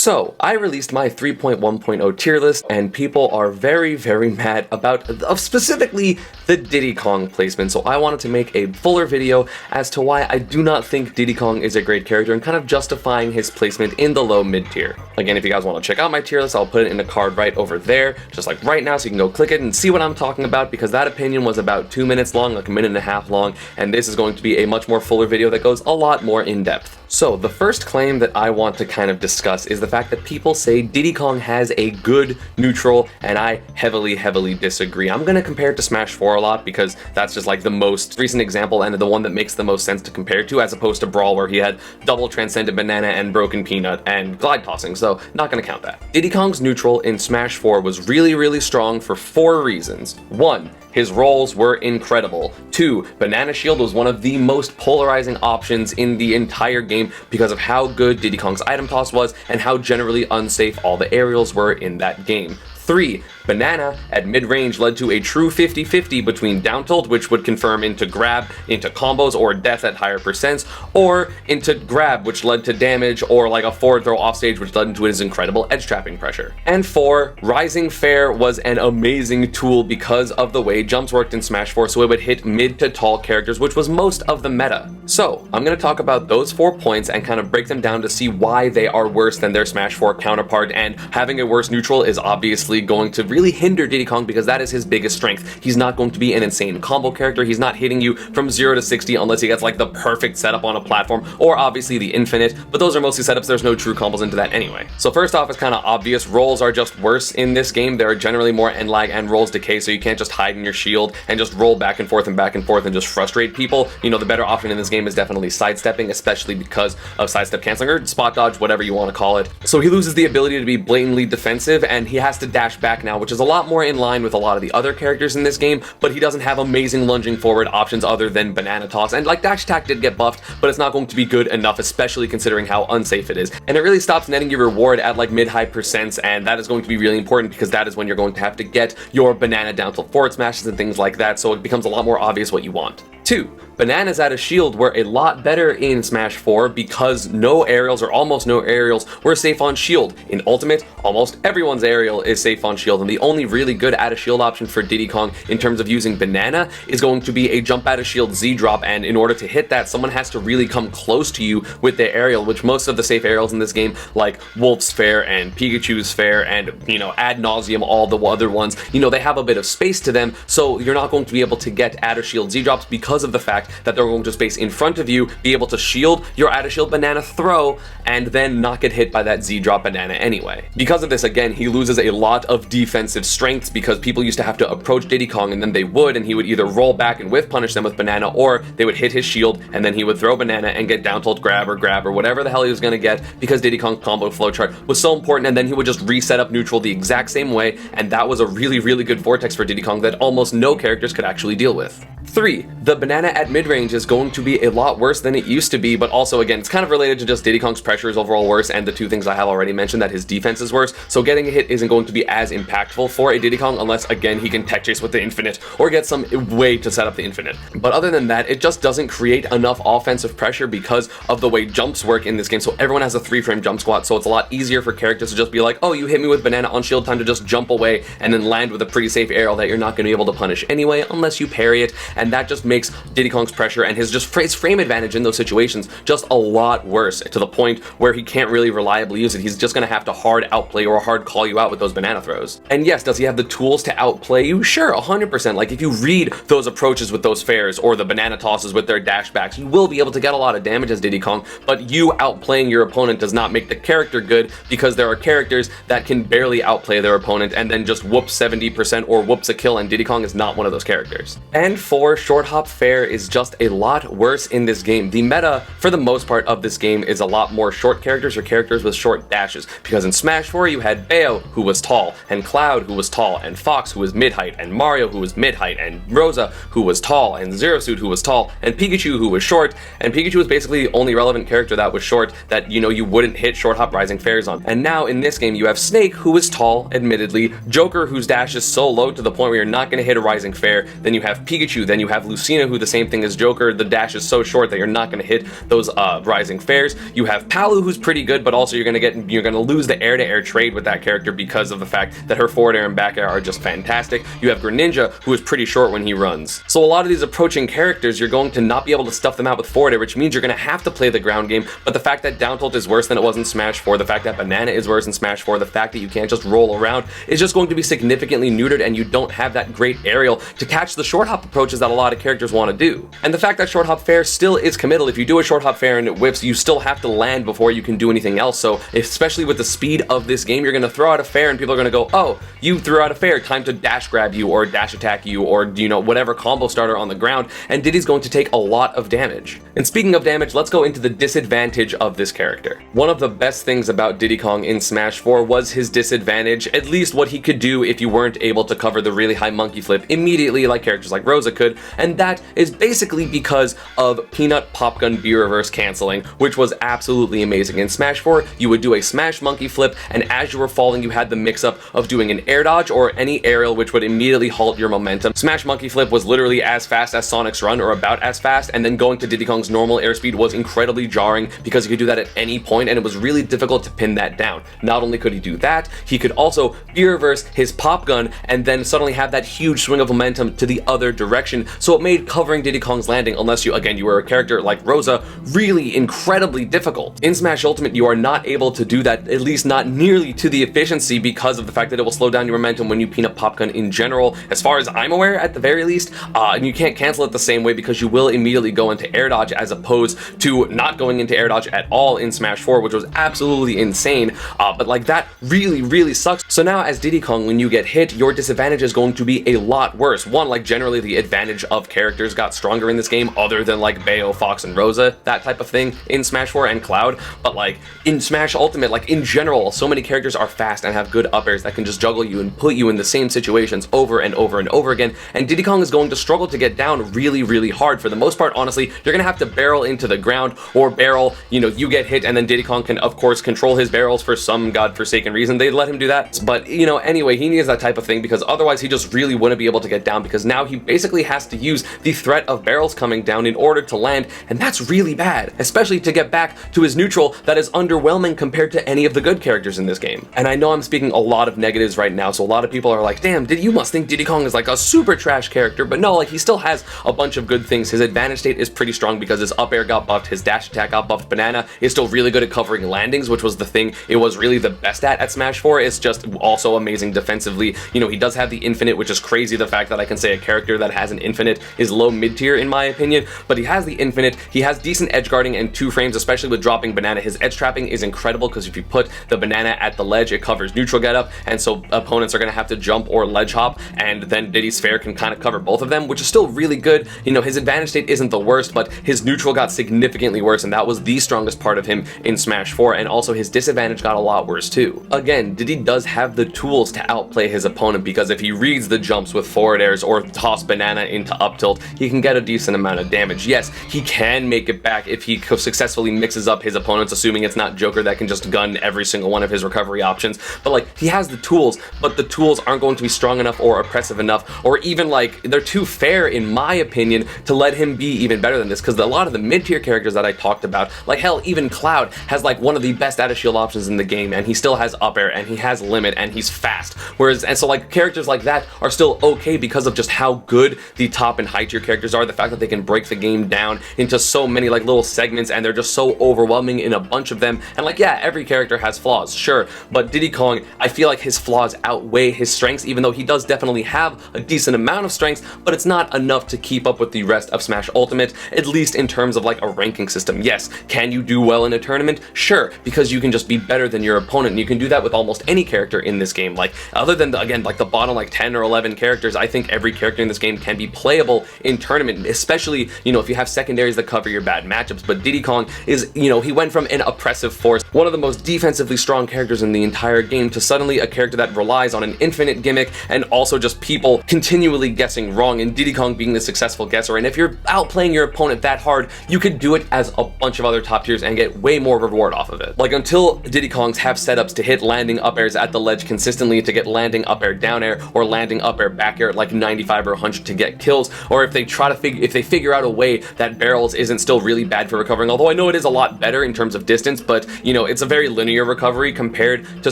So, I released my 3.1.0 tier list, and people are very, very mad about specifically the Diddy Kong placement, so I wanted to make a fuller video as to why I do not think Diddy Kong is a great character and kind of justifying his placement in the low mid tier. Again, if you guys want to check out my tier list, I'll put it in a card right over there, just like right now, so you can go click it and see what I'm talking about, because that opinion was about 2 minutes long, like a minute and a half long, and this is going to be a much more fuller video that goes a lot more in depth. So, the first claim that I want to kind of discuss is the fact that people say Diddy Kong has a good neutral, and I heavily disagree. I'm gonna compare it to Smash 4 a lot because that's just like the most recent example and the one that makes the most sense to compare to, as opposed to Brawl where he had double Transcendent Banana and Broken Peanut and Glide Tossing, so not gonna count that. Diddy Kong's neutral in Smash 4 was really strong for 4 reasons. 1. His rolls were incredible. 2. Banana Shield was one of the most polarizing options in the entire game because of how good Diddy Kong's item toss was and how generally unsafe all the aerials were in that game. 3. Banana at mid-range led to a true 50-50 between down tilt, which would confirm into grab, into combos, or death at higher percents, or into grab, which led to damage, or like a forward throw offstage, which led into his incredible edge trapping pressure. And 4. Rising Fair was an amazing tool because of the way jumps worked in Smash 4, so it would hit mid to tall characters, which was most of the meta. So, I'm going to talk about those 4 points and kind of break them down to see why they are worse than their Smash 4 counterpart, and having a worse neutral is obviously going to really hinder Diddy Kong because that is his biggest strength. He's not going to be an insane combo character. He's not hitting you from 0 to 60 unless he gets like the perfect setup on a platform, or obviously the infinite, but those are mostly setups. There's no true combos into that anyway. So first off, it's kind of obvious. Rolls are just worse in this game. There are generally more end lag and rolls decay, so you can't just hide in your shield and just roll back and forth and just frustrate people. You know, the better option in this game is definitely sidestepping, especially because of sidestep canceling or spot dodge, whatever you want to call it. So he loses the ability to be blatantly defensive, and he has to dash back now, which is a lot more in line with a lot of the other characters in this game, but he doesn't have amazing lunging forward options other than Banana Toss, and like dash attack did get buffed, but it's not going to be good enough, especially considering how unsafe it is. And it really stops netting your reward at like mid-high percents, and that is going to be really important because that is when you're going to have to get your banana down tilt forward smashes and things like that, so it becomes a lot more obvious what you want. 2. Bananas out of shield were a lot better in Smash 4 because no aerials, or almost no aerials, were safe on shield. In Ultimate, almost everyone's aerial is safe on shield, and the only really good out of shield option for Diddy Kong in terms of using Banana is going to be a jump out of shield Z drop, and in order to hit that, someone has to really come close to you with their aerial, which most of the safe aerials in this game, like Wolf's Fair and Pikachu's Fair and, you know, ad nauseum all the other ones, you know, they have a bit of space to them, so you're not going to be able to get out of shield Z drops because of the fact that they're going to space in front of you, be able to shield your out of shield banana throw, and then not get hit by that Z drop banana anyway. Because of this, again, he loses a lot of defensive strengths because people used to have to approach Diddy Kong and then they would, and he would either roll back and whiff punish them with banana, or they would hit his shield and then he would throw banana and get down tilt grab or whatever the hell he was going to get, because Diddy Kong's combo flowchart was so important, and then he would just reset up neutral the exact same way, and that was a really good vortex for Diddy Kong that almost no characters could actually deal with. 3. The banana at mid-range is going to be a lot worse than it used to be, but also, again, it's kind of related to just Diddy Kong's pressure is overall worse, and the 2 things I have already mentioned, that his defense is worse, so getting a hit isn't going to be as impactful for a Diddy Kong unless, again, he can tech chase with the infinite, or get some way to set up the infinite. But other than that, it just doesn't create enough offensive pressure because of the way jumps work in this game, so everyone has a 3-frame jump squat, so it's a lot easier for characters to just be like, oh, you hit me with banana on shield, time to just jump away, and then land with a pretty safe aerial that you're not going to be able to punish anyway, unless you parry it, and that just makes Diddy Kong's pressure and his frame advantage in those situations just a lot worse, to the point where he can't really reliably use it. He's just going to have to hard outplay or hard call you out with those banana throws. And yes, does he have the tools to outplay you? Sure, 100%. Like if you read those approaches with those fairs or the banana tosses with their dash backs, you will be able to get a lot of damage as Diddy Kong, but you outplaying your opponent does not make the character good, because there are characters that can barely outplay their opponent and then just whoops 70% or whoops a kill, and Diddy Kong is not one of those characters. And 4, short hop fair is just a lot worse in this game. The meta, for the most part of this game, is a lot more short characters or characters with short dashes, because in Smash 4 you had Bayo, who was tall, and Cloud, who was tall, and Fox, who was mid-height, and Mario, who was mid-height, and Rosa, who was tall, and Zero Suit, who was tall, and Pikachu, who was short, and Pikachu was basically the only relevant character that was short that, you know, you wouldn't hit short hop rising fairs on. And now in this game you have Snake, who is tall, admittedly, Joker, whose dash is so low to the point where you're not going to hit a rising fair, then you have Pikachu, then you have Lucina, who the same thing as Joker, the dash is so short that you're not going to hit those rising fares. You have Palu, who's pretty good, but also you're going to lose the air-to-air trade with that character because of the fact that her forward air and back air are just fantastic. You have Greninja, who is pretty short when he runs. So a lot of these approaching characters, you're going to not be able to stuff them out with forward air, which means you're going to have to play the ground game. But the fact that down tilt is worse than it was in Smash 4, the fact that Banana is worse in Smash 4, the fact that you can't just roll around is just going to be significantly neutered, and you don't have that great aerial to catch the short hop approaches that a lot of characters want to do. And the fact that short hop fair still is committal. If you do a short hop fair and it whiffs, you still have to land before you can do anything else. So especially with the speed of this game, you're going to throw out a fair and people are going to go, oh, you threw out a fair, time to dash grab you or dash attack you or, you know, whatever combo starter on the ground, and Diddy's going to take a lot of damage. And speaking of damage, let's go into the disadvantage of this character. One of the best things about Diddy Kong in Smash 4 was his disadvantage, at least what he could do if you weren't able to cover the really high monkey flip immediately like characters like Rosa could, and that is basically because of Peanut Pop Gun B reverse canceling, which was absolutely amazing. In Smash 4, you would do a smash monkey flip, and as you were falling, you had the mix-up of doing an air dodge or any aerial, which would immediately halt your momentum. Smash monkey flip was literally as fast as Sonic's run, or about as fast, and then going to Diddy Kong's normal airspeed was incredibly jarring because he could do that at any point, and it was really difficult to pin that down. Not only could he do that, he could also B-reverse his pop gun and then suddenly have that huge swing of momentum to the other direction, so it made covering Diddy Kong's landing, unless you were a character like Rosa, really incredibly difficult. In Smash Ultimate, you are not able to do that, at least not nearly to the efficiency, because of the fact that it will slow down your momentum when you peanut pop gun in general, as far as I'm aware at the very least, and you can't cancel it the same way because you will immediately go into air dodge as opposed to not going into air dodge at all in Smash 4, which was absolutely insane, but like that really sucks. So now as Diddy Kong, when you get hit, your disadvantage is going to be a lot worse. One, like generally the advantage of characters got stronger in this game, other than like Bayo, Fox, and Rosa, that type of thing in Smash 4 and Cloud, but like in Smash Ultimate, like in general, so many characters are fast and have good up airs that can just juggle you and put you in the same situations over and over and over again, and Diddy Kong is going to struggle to get down really hard. For the most part, honestly, you're gonna have to barrel into the ground or barrel, you get hit, and then Diddy Kong can of course control his barrels for some godforsaken reason. They let him do that, but anyway, he needs that type of thing because otherwise he just really wouldn't be able to get down, because now he basically has to use the threat of barrels coming down in order to land, and that's really bad, especially to get back to his neutral that is underwhelming compared to any of the good characters in this game. And I know I'm speaking a lot of negatives right now, so a lot of people are like, damn, you must think Diddy Kong is like a super trash character, but no, like he still has a bunch of good things. His advantage state is pretty strong because his up air got buffed, his dash attack got buffed. Banana is still really good at covering landings, which was the thing it was really the best at Smash 4. It's just also amazing defensively. He does have the infinite, which is crazy, the fact that I can say a character that has an infinite is low mid tier in my opinion, but he has the infinite, he has decent edge guarding and 2 frames, especially with dropping Banana. His edge trapping is incredible because if you put the Banana at the ledge, it covers neutral get up, and so opponents are going to have to jump or ledge hop, and then Diddy's fair can kind of cover both of them, which is still really good. His advantage state isn't the worst, but his neutral got significantly worse, and that was the strongest part of him in Smash 4, and also his disadvantage got a lot worse too. Again, Diddy does have the tools to outplay his opponent, because if he reads the jumps with forward airs or toss Banana into up tilt, he can get a decent amount of damage. Yes, he can make it back if he successfully mixes up his opponents, assuming it's not Joker that can just gun every single one of his recovery options, but like he has the tools, but the tools aren't going to be strong enough or oppressive enough, or even like they're too fair in my opinion to let him be even better than this, because a lot of the mid-tier characters that I talked about, like hell, even Cloud has like one of the best out of shield options in the game, and he still has up air, and he has limit, and he's fast, and so like characters like that are still okay because of just how good the top and high tier characters are, the fact that they can break the game down into so many like little segments, and they're just so overwhelming in a bunch of them. And like, yeah, every character has flaws, sure, but Diddy Kong, I feel like his flaws outweigh his strengths, even though he does definitely have a decent amount of strengths, but it's not enough to keep up with the rest of Smash Ultimate, at least in terms of like a ranking system. Yes, can you do well in a tournament? Sure, because you can just be better than your opponent, and you can do that with almost any character in this game. Like, other than again, like the bottom like 10 or 11 characters, I think every character in this game can be playable in tournament, especially, if you have secondaries that cover your bad matchups. But Diddy Kong is, he went from an oppressive force, one of the most defensively strong characters in the entire game, to suddenly a character that relies on an infinite gimmick, and also just people continually guessing wrong, and Diddy Kong being the successful guesser. And if you're outplaying your opponent that hard, you could do it as a bunch of other top tiers and get way more reward off of it. Like, until Diddy Kongs have setups to hit landing up airs at the ledge consistently, to get landing up air down air, or landing up air back air at like 95 or 100 to get kills, or if they try to if they figure out a way that barrels isn't still really bad for recovering, although I know it is a lot better in terms of distance, but you know, it's a very linear recovery compared to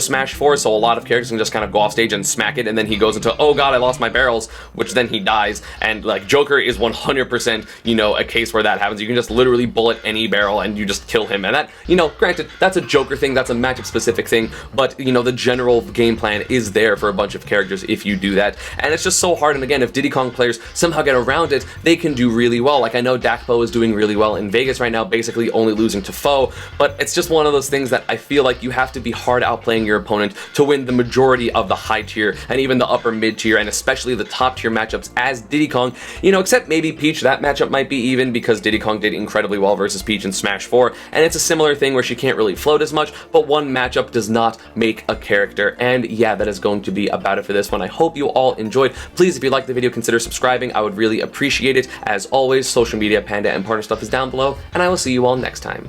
Smash 4, so a lot of characters can just kind of go off stage and smack it, and then he goes into, oh god, I lost my barrels, which then he dies. And like Joker is 100%, you know, a case where that happens. You can just literally bullet any barrel and you just kill him, and that, you know, granted, that's a Joker thing, that's a matchup specific thing, but you know, the general game plan is there for a bunch of characters if you do that, and it's just so hard. And again, if Diddy Kong players somehow get around it, they can do really well. Like I know Dakpo is doing really well in Vegas right now, basically only losing to Foe, but it's just one of those things that I feel like you have to be hard outplaying your opponent to win the majority of the high tier and even the upper mid tier and especially the top tier matchups as Diddy Kong, you know, except maybe Peach. That matchup might be even because Diddy Kong did incredibly well versus Peach in Smash 4, and it's a similar thing where she can't really float as much, but one matchup does not make a character. And yeah, that is going to be about it for this one. I hope you all enjoyed. Please, if you liked the video, consider subscribing. I would really appreciate it. As always, social media, Panda, and partner stuff is down below, and I will see you all next time.